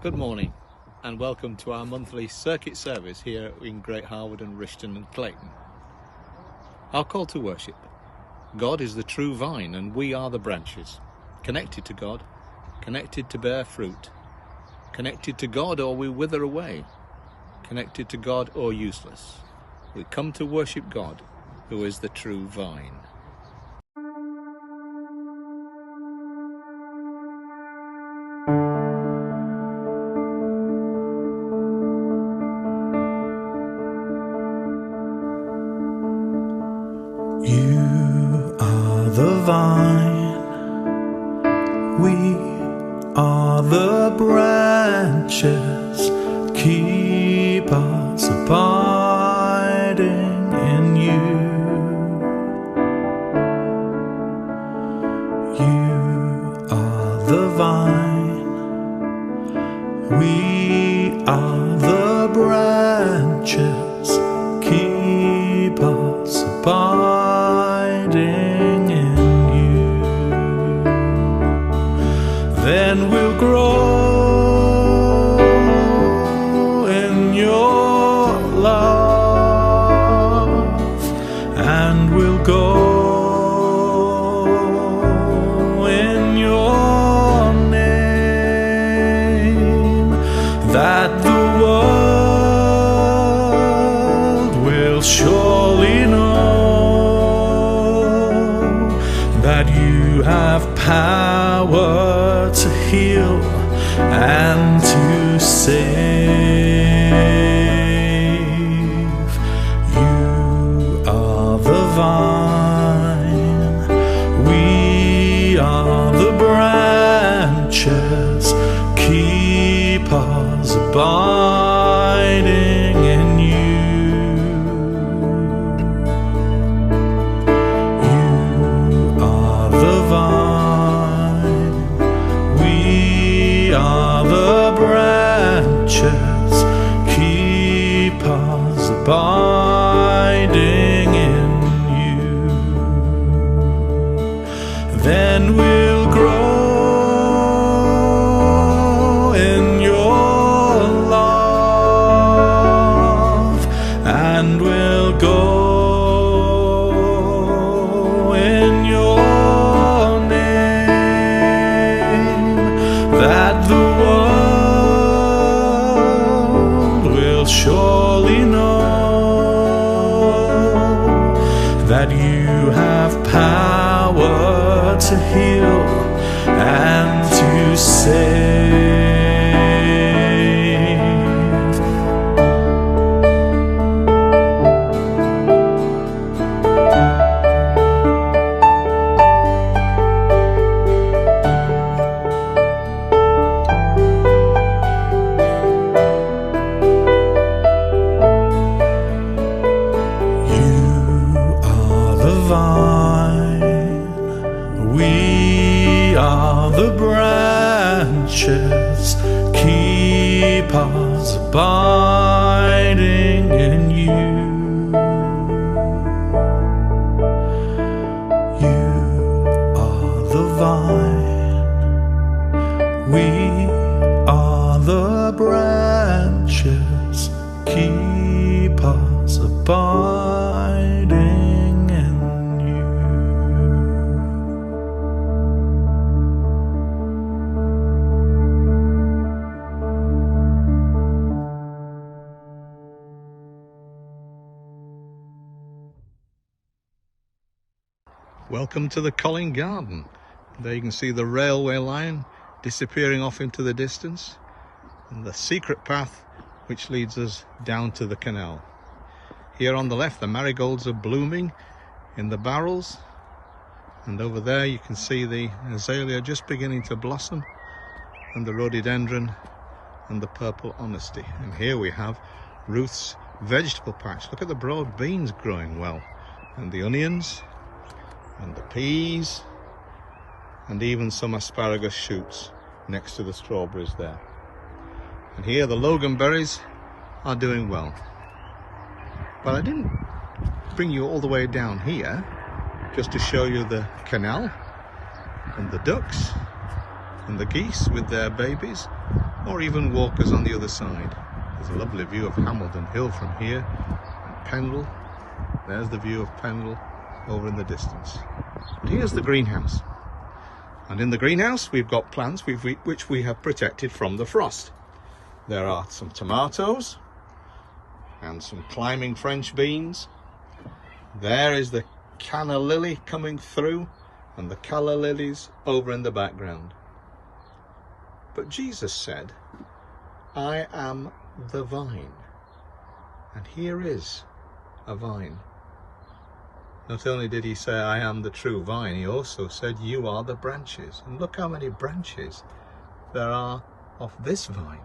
Good morning and welcome to our monthly circuit service here in Great Harwood and Rishton and Clayton. Our call to worship. God is the true vine and we are the branches. Connected to God, connected to bear fruit. Connected to God or we wither away. Connected to God or useless. We come to worship God, who is the true vine. You are the vine, we are the branches, keep us abiding in you. You are the vine, we are the branches, keep us abiding in you. Then we'll grow in your love, and we'll go in your name, that the world will surely know that you have power to heal and to save. You are the vine, we are the branches, keep us abiding in you. You are the vine, we are the branches, keep us abiding in you. Then we'll grow in your love, and we'll go in your name, that the world will surely know that you have power to heal and to save. We are the branches, keep us abiding in you. You are the vine, we are the branches, keep us abiding in you. Welcome to the Colling Garden. There you can see the railway line disappearing off into the distance and the secret path which leads us down to the canal. Here on the left the marigolds are blooming in the barrels, and over there you can see the azalea just beginning to blossom, and the rhododendron and the purple honesty. And here we have Ruth's vegetable patch. Look at the broad beans growing well, and the onions and the peas, and even some asparagus shoots next to the strawberries there. And here the loganberries are doing well. But I didn't bring you all the way down here just to show you the canal and the ducks and the geese with their babies. or even walkers on the other side. There's a lovely view of Hambledon Hill from here, and Pendle. There's the view of Pendle over in the distance. And here's the greenhouse. And in the greenhouse we've got plants which we have protected from the frost. There are some tomatoes and some climbing French beans. There is the canna lily coming through, and the calla lilies over in the background. But Jesus said, I am the vine. And here is a vine. Not only did he say, I am the true vine, he also said, you are the branches. And look how many branches there are of this vine.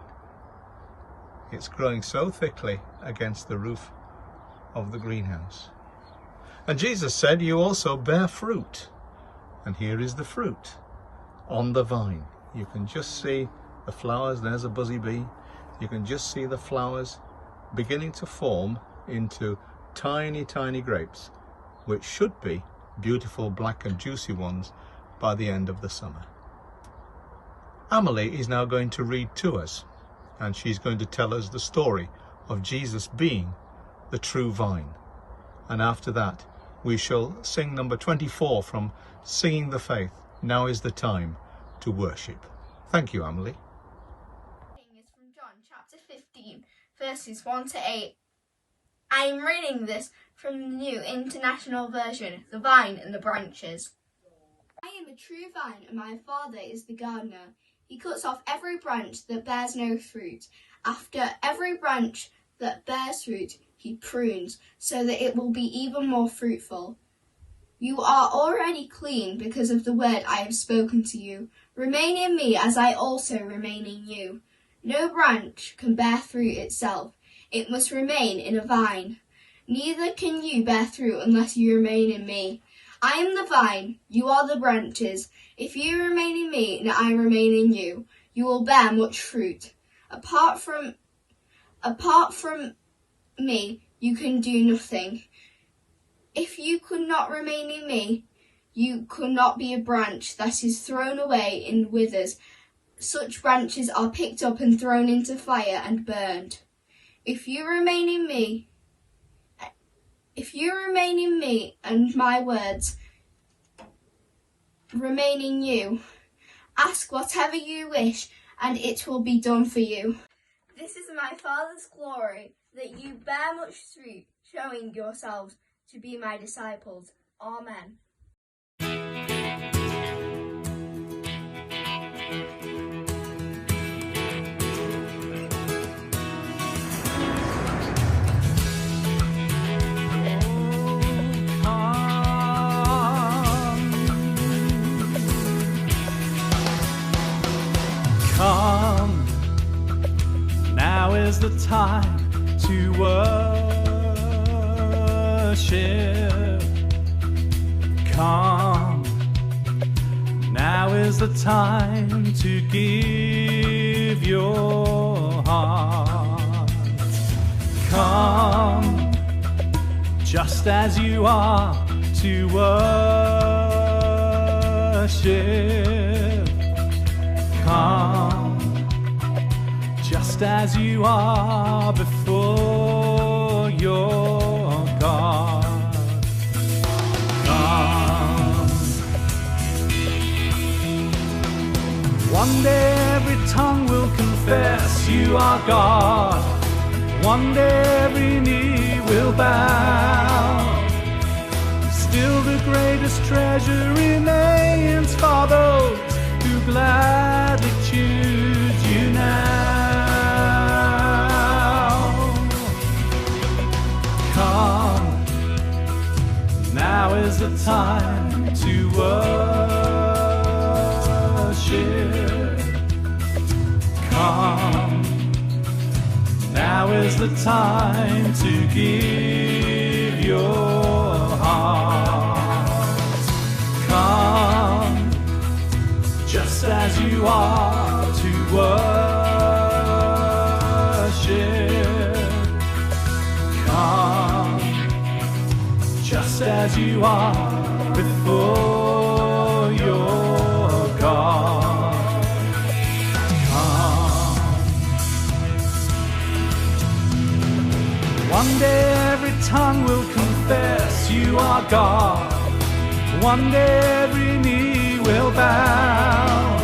It's growing so thickly against the roof of the greenhouse. And Jesus said, you also bear fruit. And here is the fruit on the vine. You can just see the flowers. There's a buzzy bee. You can just see the flowers beginning to form into tiny, tiny grapes, which should be beautiful black and juicy ones by the end of the summer. Amelie is now going to read to us, and she's going to tell us the story of Jesus being the true vine. And after that, we shall sing number 24 from Singing the Faith, Now is the Time to Worship. Thank you, Amelie. Is from John chapter 15, verses 1 to 8. I am reading this from the New International Version, The Vine and the Branches. I am a true vine, and my Father is the gardener. He cuts off every branch that bears no fruit. After every branch that bears fruit, he prunes, so that it will be even more fruitful. You are already clean because of the word I have spoken to you. Remain in me as I also remain in you. No branch can bear fruit itself. It must remain in a vine. Neither can you bear fruit unless you remain in me. I am the vine, you are the branches. If you remain in me and I remain in you, you will bear much fruit. Apart from me, you can do nothing. If you could not remain in me, you could not be a branch that is thrown away and withers. Such branches are picked up and thrown into fire and burned. If you remain in me and my words remain in you, ask whatever you wish and it will be done for you. This is my Father's glory, that you bear much fruit, showing yourselves to be my disciples. Amen. Come, now is the time to worship. Come, now is the time to give your heart. Come, just as you are, to worship. Come, just as you are before your God. Come. One day every tongue will confess you are God. One day every knee will bow. Still the greatest treasure remains for those who gladly choose you now. Come, now is the time to worship. Come, now is the time to give your heart. Come, just as you are, to worship. Come, just as you are before your God. Come. One day every tongue will confess you are God. One day every knee will bow.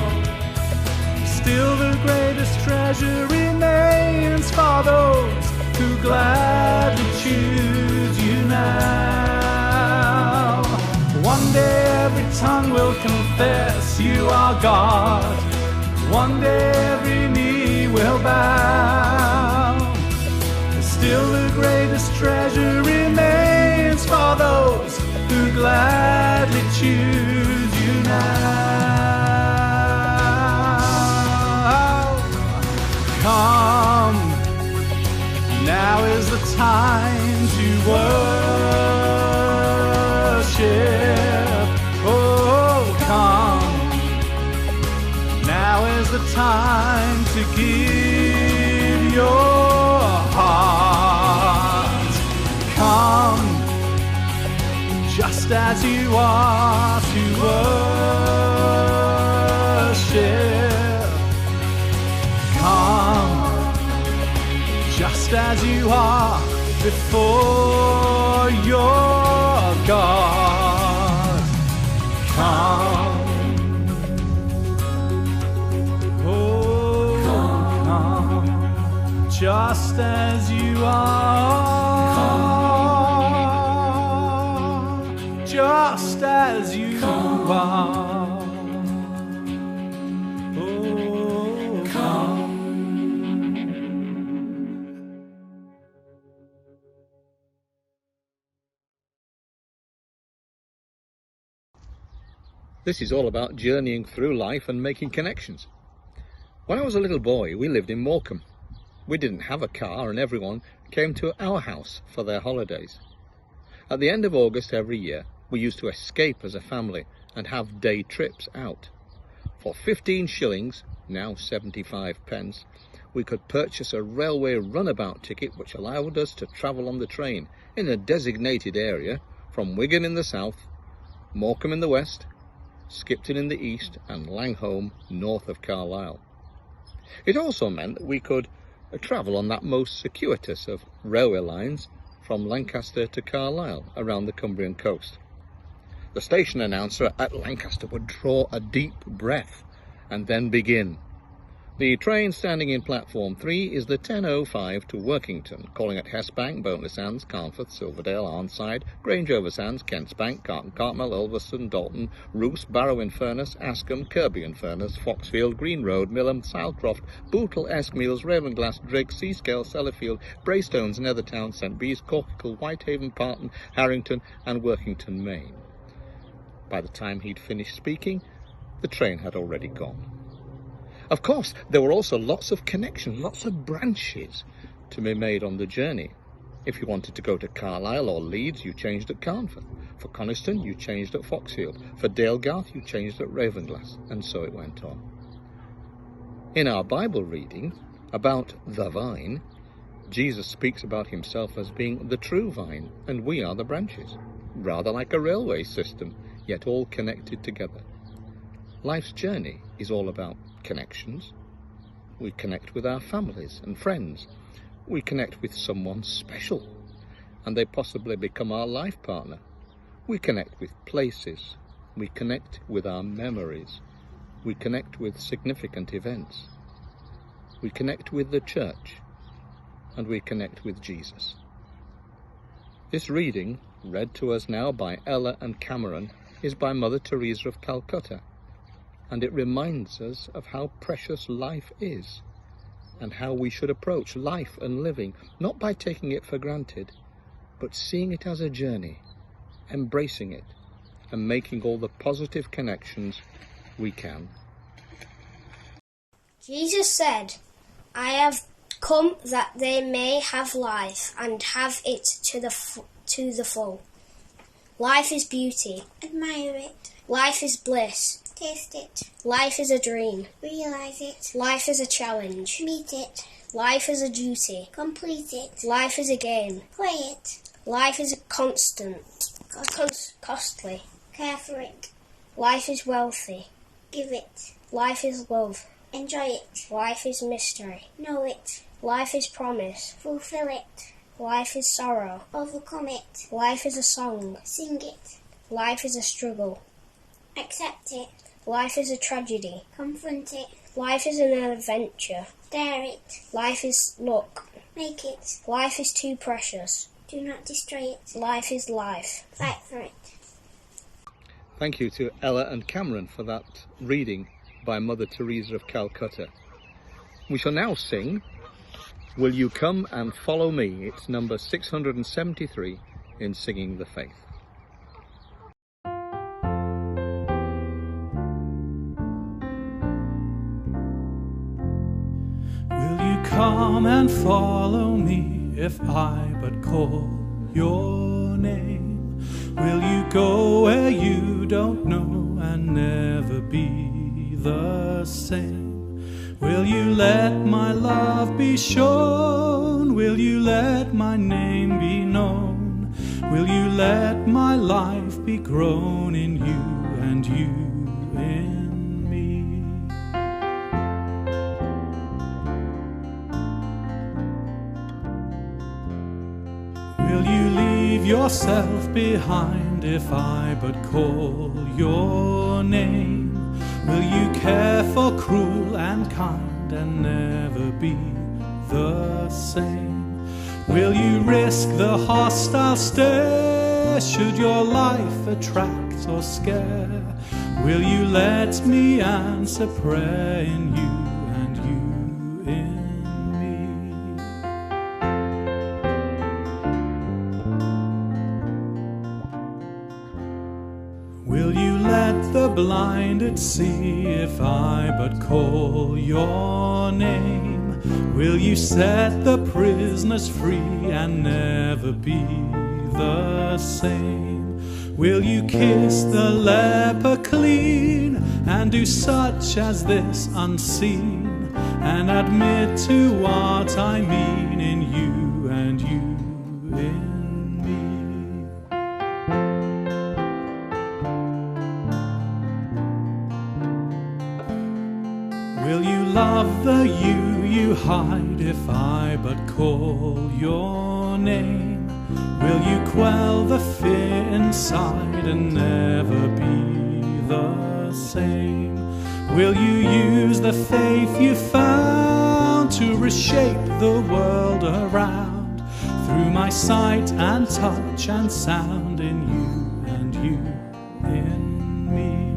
Still the greatest treasure remains for those who gladly choose you now. One day every tongue will confess you are God. One day every knee will bow. Still the greatest treasure remains for those who gladly choose you now. Come, now is the time to worship. Oh, come, now is the time to give your heart. Come, just as you are, to worship. Come, just as you are, before your God. Come, oh, come, just as you are, just as you are. Oh, come. This is all about journeying through life and making connections. When I was a little boy, we lived in Morecambe. We didn't have a car and everyone came to our house for their holidays. At the end of August every year, we used to escape as a family and have day trips out. For 15 shillings, now 75 pence, we could purchase a railway runabout ticket which allowed us to travel on the train in a designated area from Wigan in the south, Morecambe in the west, Skipton in the east and Langholm north of Carlisle. It also meant that we could travel on that most circuitous of railway lines from Lancaster to Carlisle around the Cumbrian coast. The station announcer at Lancaster would draw a deep breath and then begin. The train standing in platform 3 is the 10:05 to Workington, calling at Hessbank, Boneless Sands, Carnforth, Silverdale, Arnside, Grange over Sands, Kentsbank, Carton, Cartmel, Ulverston, Dalton, Roos, Barrow-in-Furness, Askham, Kirby-in-Furness, Foxfield, Green Road, Millham, Salecroft, Bootle, Eskmeals, Ravenglass, Drigg, Seascale, Sellafield, Braystones, Nethertown, St Bees, Corkicle, Whitehaven, Parton, Harrington and Workington, Maine. By the time he'd finished speaking, the train had already gone. Of course, there were also lots of connections, lots of branches to be made on the journey. If you wanted to go to Carlisle or Leeds, you changed at Carnforth. For Coniston, you changed at Foxfield. For Dalegarth, you changed at Ravenglass, and so it went on. In our Bible reading about the vine, Jesus speaks about himself as being the true vine, and we are the branches, rather like a railway system, yet all connected together. Life's journey is all about connections. We connect with our families and friends. We connect with someone special, and they possibly become our life partner. We connect with places. We connect with our memories. We connect with significant events. We connect with the church, and we connect with Jesus. This reading, read to us now by Ella and Cameron, is by Mother Teresa of Calcutta, and it reminds us of how precious life is and how we should approach life and living, not by taking it for granted, but seeing it as a journey, embracing it, and making all the positive connections we can. Jesus said, "I have come that they may have life and have it to the full. Life is beauty. Admire it. Life is bliss. Taste it. Life is a dream. Realize it. Life is a challenge. Meet it. Life is a duty. Complete it. Life is a game. Play it. Life is costly. Care for it. Life is wealthy. Give it. Life is love. Enjoy it. Life is mystery. Know it. Life is promise. Fulfill it. Life is sorrow. Overcome it. Life is a song. Sing it. Life is a struggle. Accept it. Life is a tragedy. Confront it. Life is an adventure. Dare it. Life is luck. Make it. Life is too precious. Do not destroy it. Life is life. Fight for it. Thank you to Ella and Cameron for that reading by Mother Teresa of Calcutta. We shall now sing Will You Come and Follow Me? It's number 673 in Singing the Faith. Will you come and follow me if I but call your name? Will you go where you don't know and never be the same? Will you let my love be shown? Will you let my name be known? Will you let my life be grown in you and you in me? Will you leave yourself behind if I but call your name? Will you care for cruel and kind and never be the same? Will you risk the hostile stare should your life attract or scare? Will you let me answer prayer in you and you in me? Will you let the blinded see if I but call your name? Will you set the prisoners free and never be the same? Will you kiss the leper clean and do such as this unseen and admit to what I mean in you and you in me? Will you love the you hide if I but call your name? Will you quell the fear inside and never be the same? Will you use the faith you found to reshape the world around through my sight and touch and sound in you and you in me?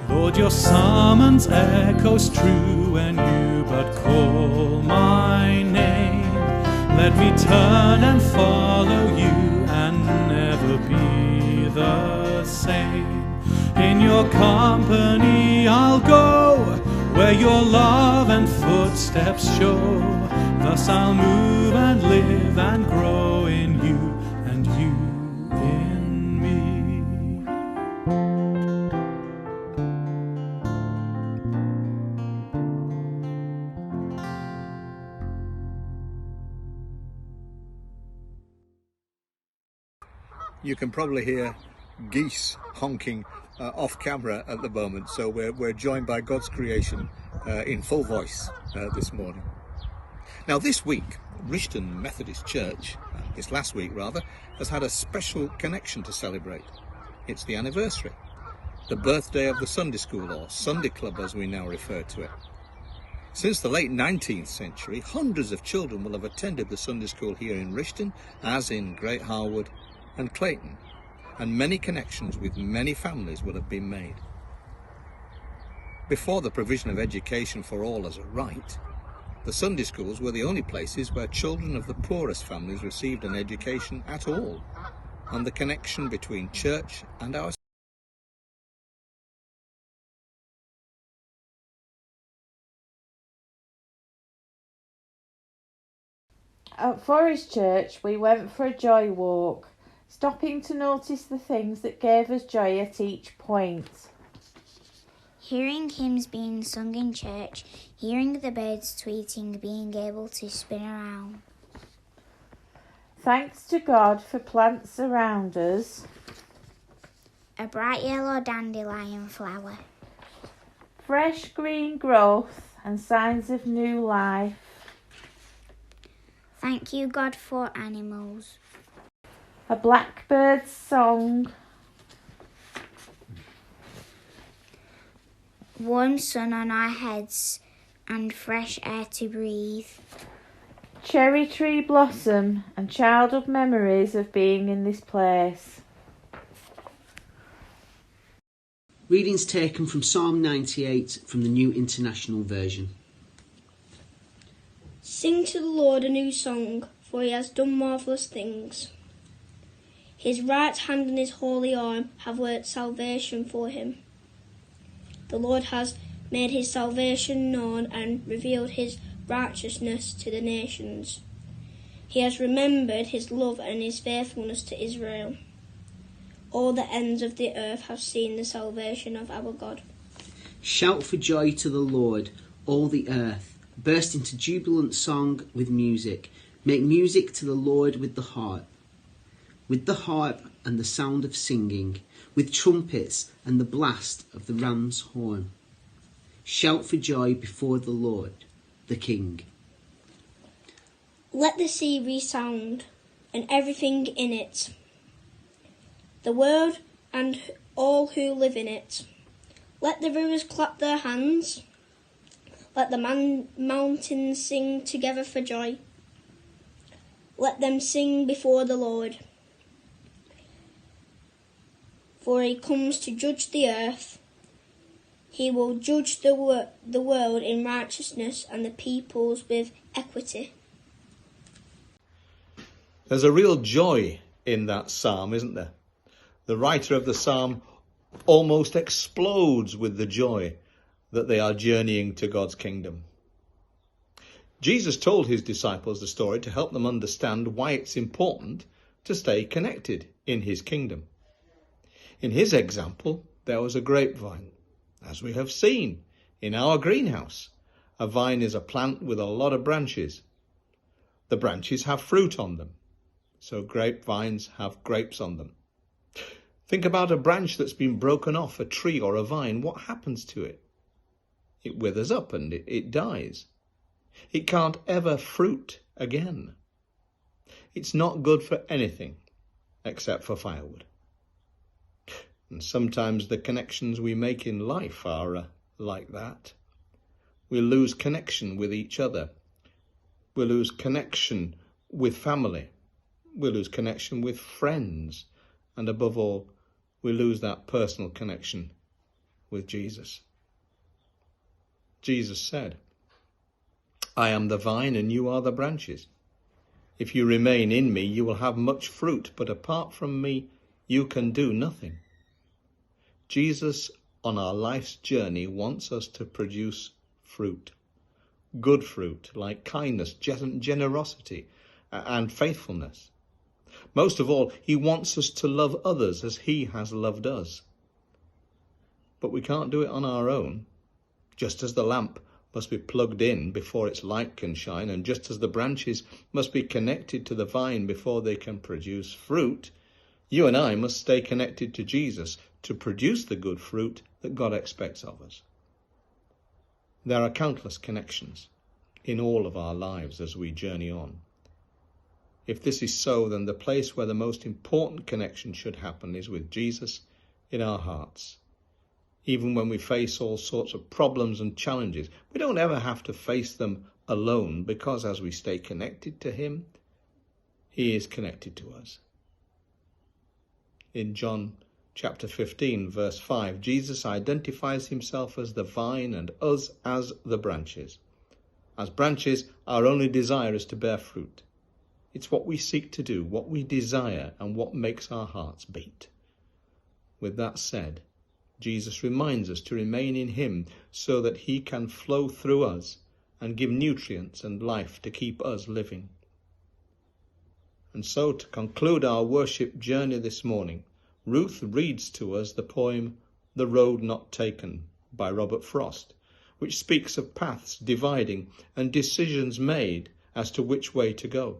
Lord, your summons echoes true when you but call my name. Let me turn and follow you and never be the same. In your company I'll go where your love and footsteps show. Thus I'll move and live and grow in you and you in me. You can probably hear geese honking off camera at the moment, so we're joined by God's creation in full voice this morning. Now this week, Rishton Methodist Church, this last week rather, has had a special connection to celebrate. It's the anniversary, the birthday of the Sunday School, or Sunday Club as we now refer to it. Since the late 19th century, hundreds of children will have attended the Sunday School here in Rishton, as in Great Harwood and Clayton, and many connections with many families will have been made. Before the provision of education for all as a right, the Sunday schools were the only places where children of the poorest families received an education at all, and the connection between church and our At Forest Church we went for a joy walk, stopping to notice the things that gave us joy at each point. Hearing hymns being sung in church, hearing the birds tweeting, being able to spin around. Thanks to God for plants around us. A bright yellow dandelion flower. fresh green growth and signs of new life. Thank you, God, for animals. A blackbird's song. Warm sun on our heads and fresh air to breathe. Cherry tree blossom and childhood memories of being in this place. Readings taken from Psalm 98 from the New International Version. Sing to the Lord a new song, for he has done marvellous things. His right hand and his holy arm have worked salvation for him. The Lord has made his salvation known and revealed his righteousness to the nations. He has remembered his love and his faithfulness to Israel. All the ends of the earth have seen the salvation of our God. Shout for joy to the Lord, all the earth. Burst into jubilant song with music. Make music to the Lord with the harp. With the harp and the sound of singing. With trumpets and the blast of the ram's horn. Shout for joy before the Lord, the King. Let the sea resound, and everything in it, the world and all who live in it. Let the rivers clap their hands. Let the mountains sing together for joy. Let them sing before the Lord. For he comes to judge the earth. He will judge the world in righteousness and the peoples with equity. There's a real joy in that psalm, isn't there? The writer of the psalm almost explodes with the joy that they are journeying to God's kingdom. Jesus told his disciples the story to help them understand why it's important to stay connected in his kingdom. In his example, there was a grapevine. As we have seen in our greenhouse, a vine is a plant with a lot of branches. The branches have fruit on them, so grapevines have grapes on them. Think about a branch that's been broken off a tree or a vine. What happens to it? It withers up and it dies. It can't ever fruit again. It's not good for anything except for firewood. And sometimes the connections we make in life are like that. We lose connection with each other. We lose connection with family. We lose connection with friends. And above all, we lose that personal connection with Jesus. Jesus said, I am the vine and you are the branches. If you remain in me, you will have much fruit, but apart from me, you can do nothing. Jesus, on our life's journey, wants us to produce fruit. Good fruit, like kindness, generosity, and faithfulness. Most of all, he wants us to love others as he has loved us. But we can't do it on our own. Just as the lamp must be plugged in before its light can shine, and just as the branches must be connected to the vine before they can produce fruit, you and I must stay connected to Jesus to produce the good fruit that God expects of us. There are countless connections in all of our lives as we journey on. If this is so, then the place where the most important connection should happen is with Jesus in our hearts. Even when we face all sorts of problems and challenges, we don't ever have to face them alone, because as we stay connected to him, he is connected to us. In John chapter 15, verse 5, Jesus identifies himself as the vine and us as the branches. As branches, our only desire is to bear fruit. It's what we seek to do, what we desire, and what makes our hearts beat. With that said, Jesus reminds us to remain in him so that he can flow through us and give nutrients and life to keep us living. And so, to conclude our worship journey this morning, Ruth reads to us the poem The Road Not Taken by Robert Frost, which speaks of paths dividing and decisions made as to which way to go.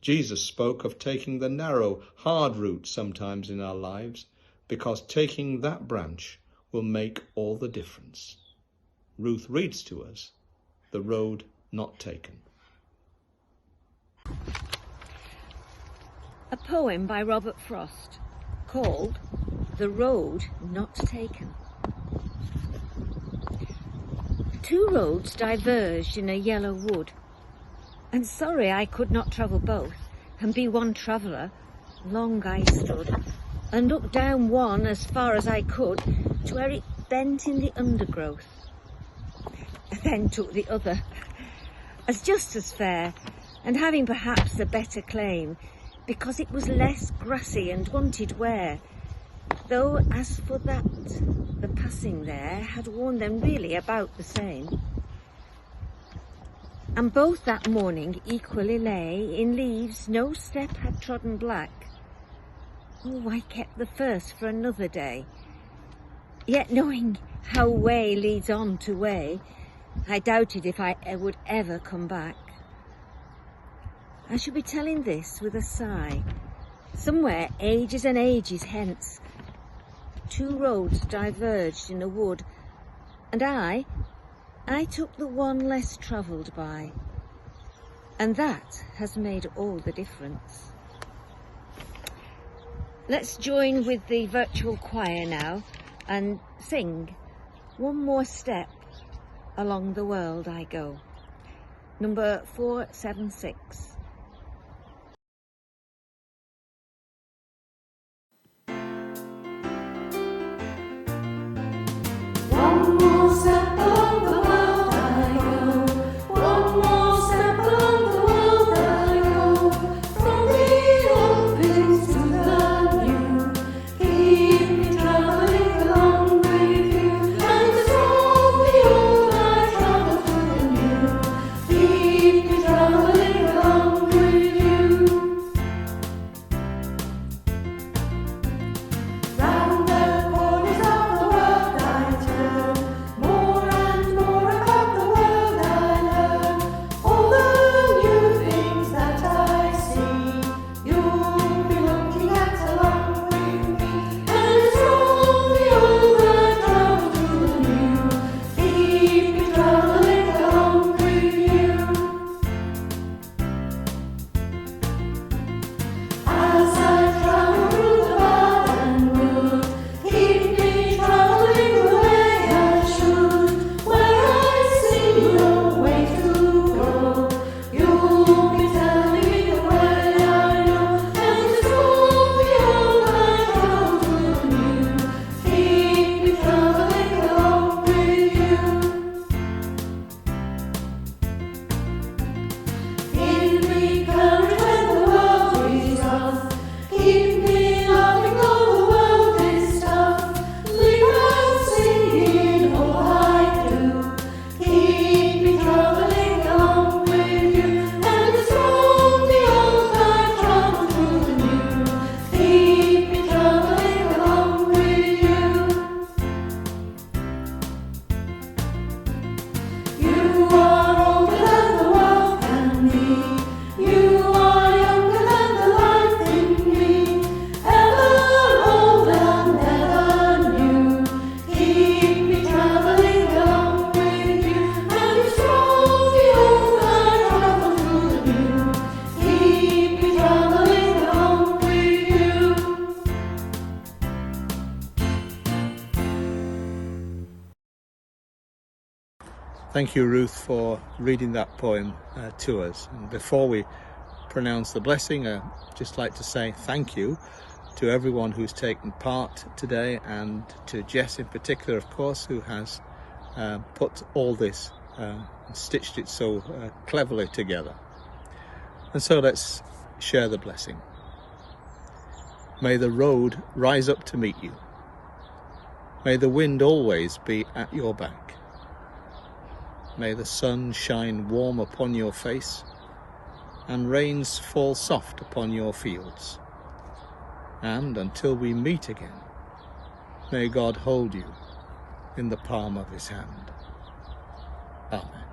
Jesus spoke of taking the narrow, hard route sometimes in our lives, because taking that branch will make all the difference. Ruth reads to us The Road Not Taken. A poem by Robert Frost called The Road Not Taken. Two roads diverged in a yellow wood, and sorry I could not travel both and be one traveller. Long I stood and looked down one as far as I could to where it bent in the undergrowth. I then took the other as just as fair, and having perhaps a better claim, because it was less grassy and wanted wear, though as for that, the passing there had worn them really about the same. And both that morning equally lay in leaves no step had trodden black. Oh, I kept the first for another day, yet knowing how way leads on to way, I doubted if I would ever come back. I shall be telling this with a sigh. Somewhere ages and ages hence, two roads diverged in a wood, and I took the one less travelled by, and that has made all the difference. Let's join with the virtual choir now and sing One More Step Along the World I Go. Number 476. One more step along the world I go. One more step along the world I go. From the old things to the new. Keep me traveling along with you. And as from the old I travel to the new. Keep me traveling along with you. Round the corners of the world I turn, more and more about the world I learn. All the new things that I see, you'll be looking at along with me. And as from the old I travel to the new, keep me traveling along with you. As I travel through the bad and good, keep me traveling the way I should. Where I see no way to go, you'll be telling me the way I know. And as from the old I travel to the new, keep me traveling along with you. Give me courage when the world is rough. Keep me loving though the world is tough. Leave out singing all I do. Keep me traveling along with you. And as from the old I travel to the new. Keep me traveling along with you. You are older than the world can be. You are younger than the life in me. Ever old and ever new. Keep me traveling along with you. And as from the old I travel to the new. Keep me traveling along with you. Thank you, Ruth, for reading that poem to us. And before we pronounce the blessing, I'd just like to say thank you to everyone who's taken part today, and to Jess in particular, of course, who has put all this and stitched it so cleverly together. And so let's share the blessing. May the road rise up to meet you. May the wind always be at your back. May the sun shine warm upon your face, and rains fall soft upon your fields. And until we meet again, may God hold you in the palm of his hand. Amen.